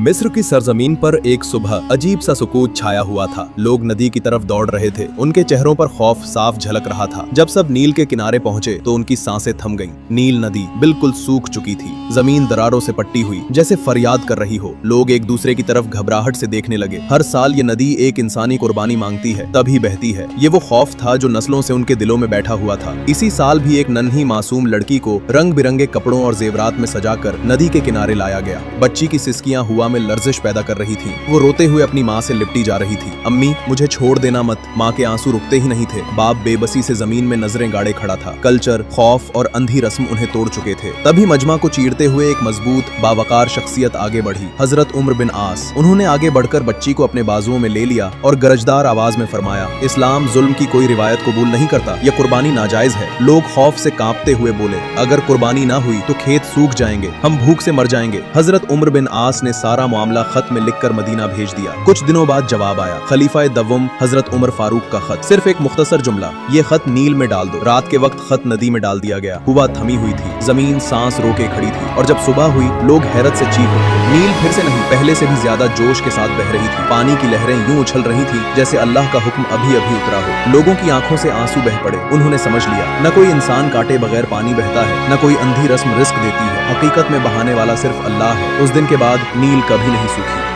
मिस्र की सरजमीन पर एक सुबह अजीब सा सुकूत छाया हुआ था। लोग नदी की तरफ दौड़ रहे थे। उनके चेहरों पर खौफ साफ झलक रहा था। जब सब नील के किनारे पहुंचे तो उनकी सांसें थम गईं। नील नदी बिल्कुल सूख चुकी थी। जमीन दरारों से पट्टी हुई जैसे फरियाद कर रही हो। लोग एक दूसरे की तरफ घबराहट से देखने लगे। हर साल ये नदी एक इंसानी कुर्बानी मांगती है, तभी बहती है। ये वो खौफ था जो नस्लों से उनके दिलों में बैठा हुआ था। इसी साल भी एक नन्ही मासूम लड़की को रंग बिरंगे कपड़ों और जेवरात में सजाकर नदी के किनारे लाया गया। बच्ची की सिसकियां हुआ में लर्जिश पैदा कर रही थी। वो रोते हुए अपनी माँ से लिपटी जा रही थी। अम्मी, मुझे छोड़ देना मत। माँ के आंसू रुकते ही नहीं थे। बाप बेबसी से जमीन में नजरें गाड़े खड़ा था। कल्चर, खौफ और अंधी रस्म उन्हें तोड़ चुके थे। तभी मजमा को चीरते हुए एक मजबूत बावकार शख्सियत आगे बढ़ी, हजरत उम्र बिन आस। उन्होंने आगे बढ़कर बच्ची को अपने बाजुओं में ले लिया और गरजदार आवाज में फरमाया, इस्लाम जुल्म की कोई रिवायत कबूल नहीं करता। यह कुर्बानी नाजायज है। लोग खौफ से कांपते हुए बोले, अगर कुर्बानी ना हुई तो खेत सूख जाएंगे, हम भूख से मर जाएंगे। हजरत उम्र बिन आस ने सारा मामला खत में लिखकर मदीना भेज दिया। कुछ दिनों बाद जवाब आया, खलीफा दव्वम हजरत उमर फारूक का खत। सिर्फ एक मुख्तसर जुमला, ये खत नील में डाल दो। रात के वक्त खत नदी में डाल दिया गया। हुआ थमी हुई थी। जमीन सांस रोके खड़ी थी और जब सुबह हुई लोग हैरत से चीख उठे। नील फिर से नहीं, पहले से भी ज्यादा जोश के साथ बह रही थी। पानी की लहरें यूं उछल रही थी जैसे अल्लाह का हुक्म अभी अभी उतरा हो। लोगों की आंखों से आंसू बह पड़े। उन्होंने समझ लिया, न कोई इंसान काटे बगैर पानी बहता है, न कोई अंधी रस्म रिस्क देती है। हकीकत में बहाने वाला सिर्फ अल्लाह है। उस दिन के बाद नील कभी नहीं सूखी।